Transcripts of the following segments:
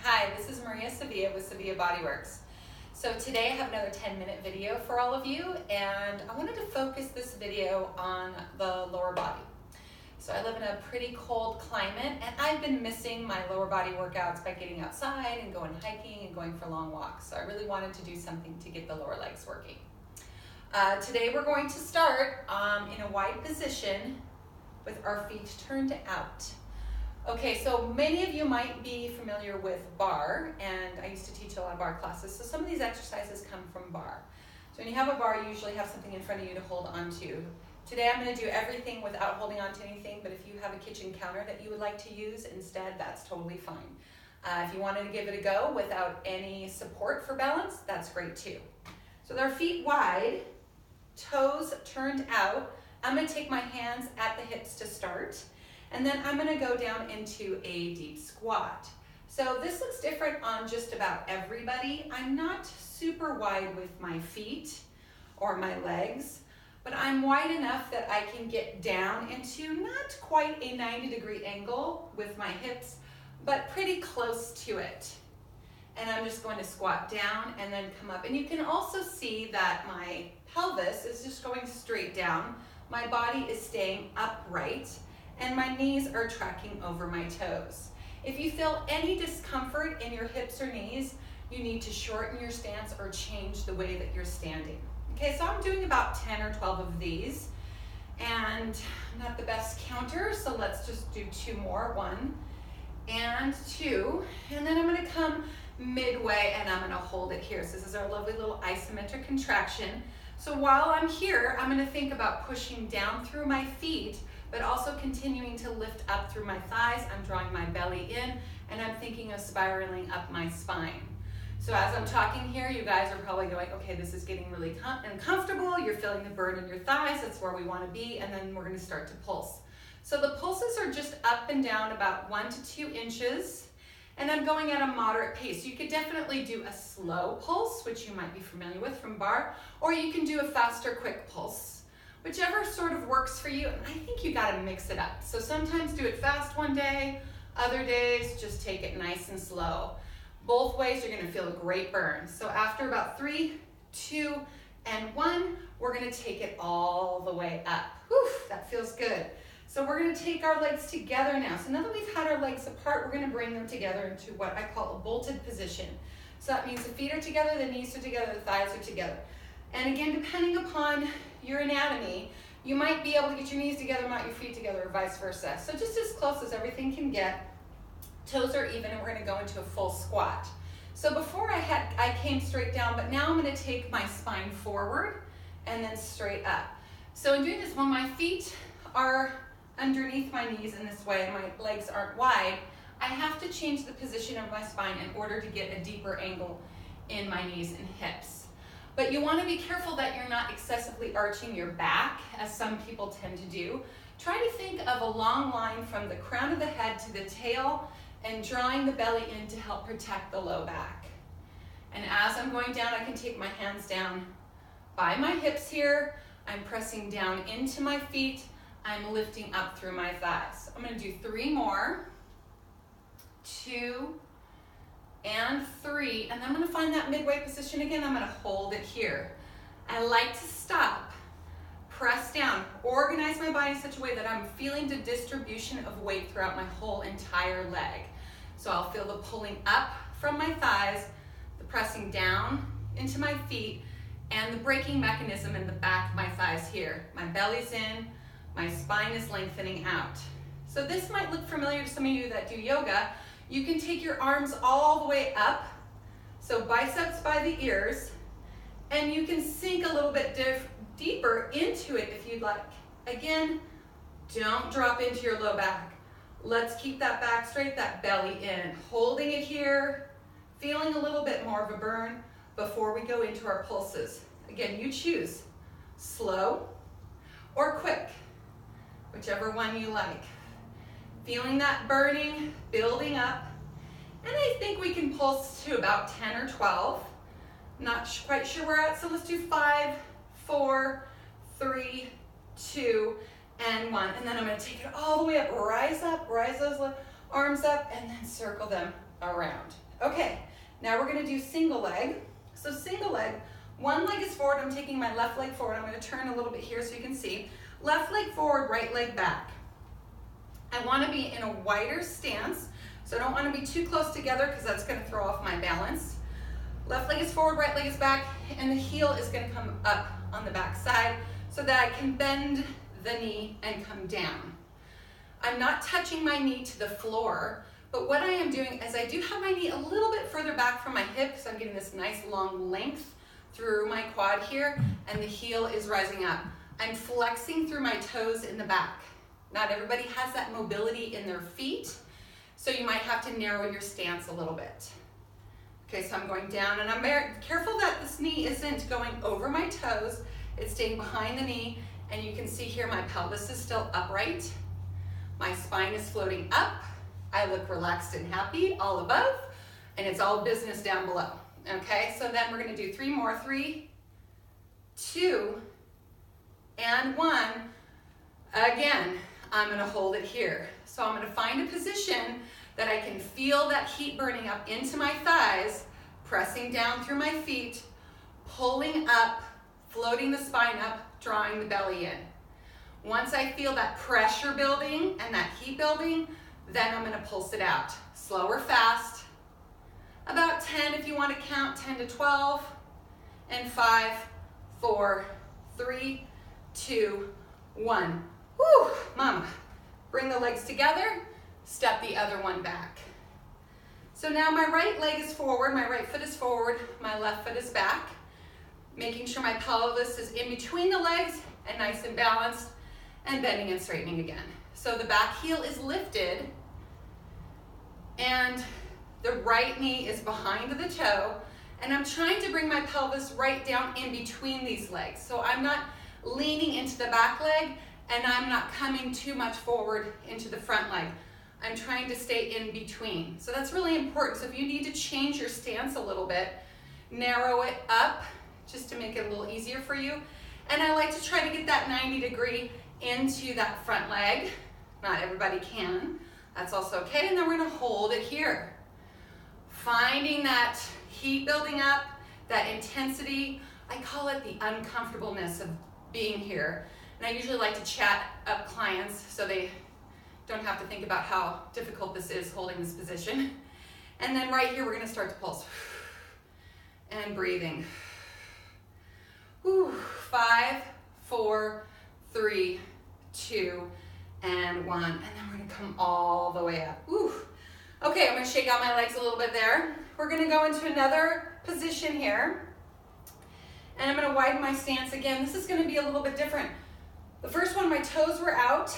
Hi, this is Maria Sevilla with Sevilla Bodyworks. So today I have another 10-minute video for all of you, and I wanted to focus this video on the lower body. So I live in a pretty cold climate, and I've been missing my lower body workouts by getting outside and going hiking and going for long walks. So I really wanted to do something to get the lower legs working. Today we're going to start in a wide position with our feet turned out. Okay, so many of you might be familiar with bar, and I used to teach a lot of bar classes, so some of these exercises come from bar. So when you have a bar, you usually have something in front of you to hold onto. Today I'm going to do everything without holding onto anything, but if you have a kitchen counter that you would like to use instead, that's totally fine. If you wanted to give it a go without any support for balance, that's great too. So with our feet wide, toes turned out, I'm going to take my hands at the hips to start. And then I'm gonna go down into a deep squat. So this looks different on just about everybody. I'm not super wide with my feet or my legs, but I'm wide enough that I can get down into not quite a 90-degree angle with my hips, but pretty close to it. And I'm just going to squat down and then come up. And you can also see that my pelvis is just going straight down. My body is staying upright, and my knees are tracking over my toes. If you feel any discomfort in your hips or knees, you need to shorten your stance or change the way that you're standing. Okay, so I'm doing about 10 or 12 of these, and I'm not the best counter, so let's just do 2 more. 1 and 2, and then I'm gonna come midway and I'm gonna hold it here. So this is our lovely little isometric contraction. So while I'm here, I'm gonna think about pushing down through my feet, but also continuing to lift up through my thighs. I'm drawing my belly in, and I'm thinking of spiraling up my spine. So as I'm talking here, you guys are probably going, okay, this is getting really uncomfortable. You're feeling the burn in your thighs. That's where we want to be, and then we're going to start to pulse. So the pulses are just up and down about 1 to 2 inches, and I'm going at a moderate pace. You could definitely do a slow pulse, which you might be familiar with from bar, or you can do a faster, quick pulse. Whichever sort of works for you, and I think you gotta mix it up. So sometimes do it fast one day, other days just take it nice and slow. Both ways you're gonna feel a great burn. So after about 3, 2, and 1, we're gonna take it all the way up. Whew, that feels good. So we're gonna take our legs together now. So now that we've had our legs apart, we're gonna bring them together into what I call a bolted position. So that means the feet are together, the knees are together, the thighs are together. And again, depending upon your anatomy, you might be able to get your knees together, not your feet together, or vice versa. So just as close as everything can get. Toes are even, and we're gonna go into a full squat. So before I came straight down, but now I'm gonna take my spine forward and then straight up. So in doing this, when my feet are underneath my knees in this way and my legs aren't wide, I have to change the position of my spine in order to get a deeper angle in my knees and hips. But you want to be careful that you're not excessively arching your back, as some people tend to do. Try to think of a long line from the crown of the head to the tail and drawing the belly in to help protect the low back. And as I'm going down, I can take my hands down by my hips here. I'm pressing down into my feet. I'm lifting up through my thighs. I'm going to do 3 more. 2 and 3, and then I'm going to find that midway position again. I'm going to hold it here. I like to stop, press down, organize my body in such a way that I'm feeling the distribution of weight throughout my whole entire leg. So I'll feel the pulling up from my thighs, the pressing down into my feet, and the braking mechanism in the back of my thighs here. My belly's in, my spine is lengthening out. So this might look familiar to some of you that do yoga. You can take your arms all the way up, so biceps by the ears, and you can sink a little bit deeper into it if you'd like. Again, don't drop into your low back. Let's keep that back straight, that belly in. Holding it here, feeling a little bit more of a burn before we go into our pulses. Again, you choose slow or quick, whichever one you like. Feeling that burning, building up, and I think we can pulse to about 10 or 12. Not quite sure where we're at, so let's do 5, 4, 3, 2, and 1. And then I'm going to take it all the way up, rise those arms up, and then circle them around. Okay, now we're gonna do single leg. So single leg, one leg is forward, I'm taking my left leg forward. I'm gonna turn a little bit here so you can see. Left leg forward, right leg back. I wanna be in a wider stance, so I don't wanna be too close together because that's gonna throw off my balance. Left leg is forward, right leg is back, and the heel is gonna come up on the back side so that I can bend the knee and come down. I'm not touching my knee to the floor, but what I am doing is I do have my knee a little bit further back from my hip, so I'm getting this nice long length through my quad here, and the heel is rising up. I'm flexing through my toes in the back. Not everybody has that mobility in their feet, so you might have to narrow your stance a little bit. Okay, so I'm going down, and I'm very careful that this knee isn't going over my toes. It's staying behind the knee, and you can see here my pelvis is still upright. My spine is floating up. I look relaxed and happy all above, and it's all business down below. Okay, so then we're gonna do 3 more. 3, 2, and 1. Again, I'm gonna hold it here. So I'm gonna find a position that I can feel that heat burning up into my thighs, pressing down through my feet, pulling up, floating the spine up, drawing the belly in. Once I feel that pressure building and that heat building, then I'm gonna pulse it out. Slow or fast. About 10 if you wanna count, 10 to 12. And 5, 4, 3, 2, 1. Whew, mama. Bring the legs together, step the other one back. So now my right leg is forward, my right foot is forward, my left foot is back. Making sure my pelvis is in between the legs and nice and balanced, and bending and straightening again. So the back heel is lifted, and the right knee is behind the toe, and I'm trying to bring my pelvis right down in between these legs. So I'm not leaning into the back leg, and I'm not coming too much forward into the front leg. I'm trying to stay in between. So that's really important. So if you need to change your stance a little bit, narrow it up just to make it a little easier for you. And I like to try to get that 90-degree into that front leg. Not everybody can. That's also okay. And then we're gonna hold it here. Finding that heat building up, that intensity. I call it the uncomfortableness of being here. And I usually like to chat up clients so they don't have to think about how difficult this is holding this position. And then right here, we're gonna start to pulse. And breathing. Whew. 5, 4, 3, 2, and 1. And then we're gonna come all the way up. Whew. Okay, I'm gonna shake out my legs a little bit there. We're gonna go into another position here. And I'm gonna widen my stance again. This is gonna be a little bit different. The first one, my toes were out.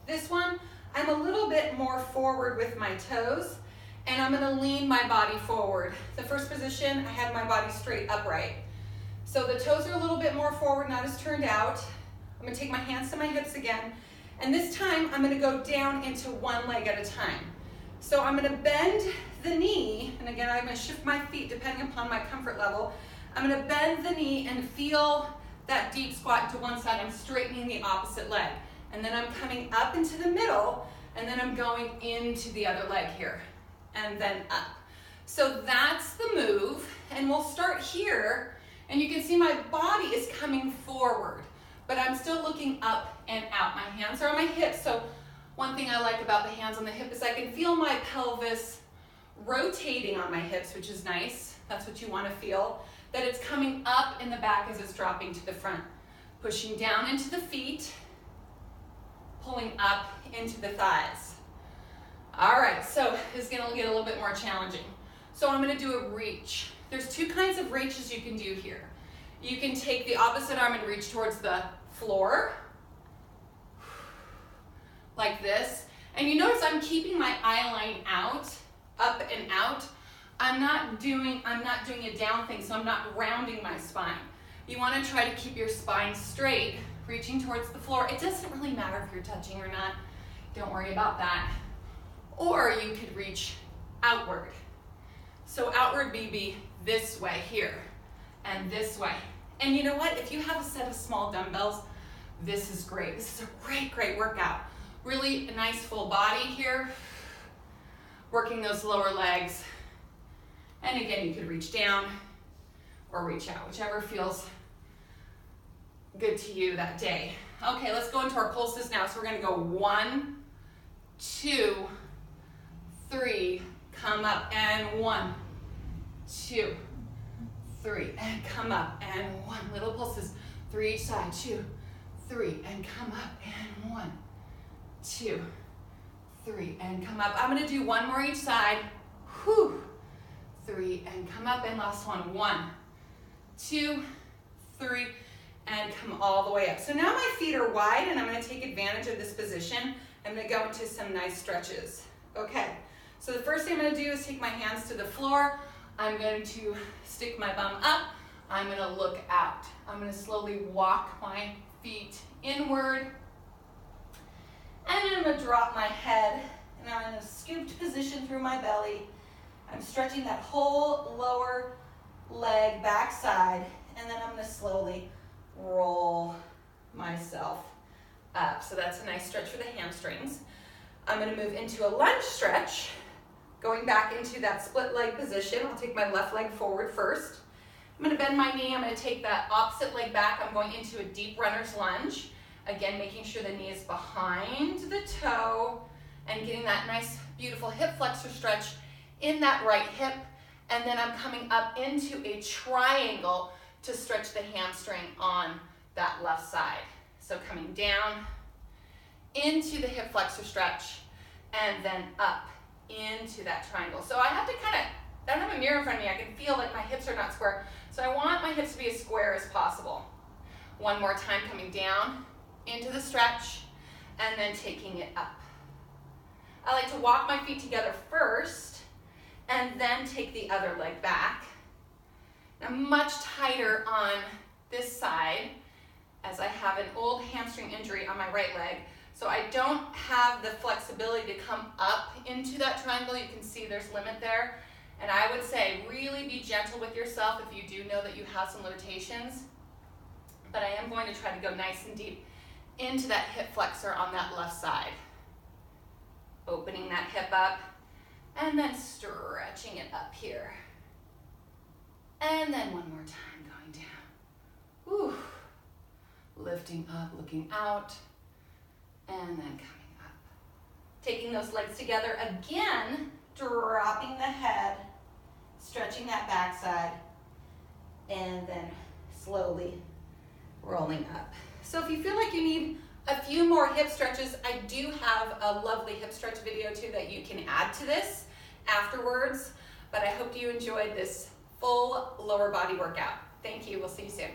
This one, I'm a little bit more forward with my toes, and I'm gonna lean my body forward. The first position, I had my body straight upright. So the toes are a little bit more forward, not as turned out. I'm gonna take my hands to my hips again, and this time I'm gonna go down into one leg at a time. So I'm gonna bend the knee, and again, I'm gonna shift my feet depending upon my comfort level. I'm gonna bend the knee and feel that deep squat to one side. I'm straightening the opposite leg. And then I'm coming up into the middle, and then I'm going into the other leg here, and then up. So that's the move, and we'll start here, and you can see my body is coming forward, but I'm still looking up and out. My hands are on my hips, so one thing I like about the hands on the hip is I can feel my pelvis rotating on my hips, which is nice. That's what you want to feel, that it's coming up in the back as it's dropping to the front. Pushing down into the feet, pulling up into the thighs. All right, so this is gonna get a little bit more challenging. So I'm gonna do a reach. There's 2 kinds of reaches you can do here. You can take the opposite arm and reach towards the floor, like this. And you notice I'm keeping my eye line out, up and out. I'm not doing a down thing, so I'm not rounding my spine. You wanna try to keep your spine straight, reaching towards the floor. It doesn't really matter if you're touching or not. Don't worry about that. Or you could reach outward. So outward be this way here and this way. And you know what? If you have a set of small dumbbells, this is great. This is a great, great workout. Really a nice full body here. Working those lower legs. And again, you could reach down or reach out, whichever feels good to you that day. Okay, let's go into our pulses now. So we're gonna go 1, 2, 3, come up, and 1, 2, 3, and come up, and 1. Little pulses, 3 each side, 2, 3, and come up, and 1, 2, 3, and come up. I'm gonna do 1 more each side. Whew. 3, and come up, and last one. 1, 2, 3, and come all the way up. So now my feet are wide, and I'm gonna take advantage of this position. I'm gonna go into some nice stretches. Okay, so the first thing I'm gonna do is take my hands to the floor. I'm going to stick my bum up. I'm gonna look out. I'm gonna slowly walk my feet inward. And then I'm gonna drop my head, and I'm in a scooped position through my belly. I'm stretching that whole lower leg backside, and then I'm gonna slowly roll myself up. So that's a nice stretch for the hamstrings. I'm gonna move into a lunge stretch, going back into that split leg position. I'll take my left leg forward first. I'm gonna bend my knee. I'm gonna take that opposite leg back. I'm going into a deep runner's lunge. Again, making sure the knee is behind the toe and getting that nice, beautiful hip flexor stretch in that right hip. And then I'm coming up into a triangle to stretch the hamstring on that left side. So coming down into the hip flexor stretch and then up into that triangle. So I have to I don't have a mirror in front of me. I can feel like my hips are not square. So I want my hips to be as square as possible. One more time, coming down into the stretch and then taking it up. I like to walk my feet together first and then take the other leg back. I'm much tighter on this side as I have an old hamstring injury on my right leg. So I don't have the flexibility to come up into that triangle. You can see there's limit there. And I would say really be gentle with yourself if you do know that you have some limitations. But I am going to try to go nice and deep into that hip flexor on that left side. Opening that hip up and then stretching it up here. And then one more time, going down. Whew. Lifting up, looking out, and then coming up. Taking those legs together again, dropping the head, stretching that backside, and then slowly rolling up. So if you feel like you need a few more hip stretches, I do have a lovely hip stretch video too that you can add to this afterwards. But I hope you enjoyed this full lower body workout. Thank you. We'll see you soon.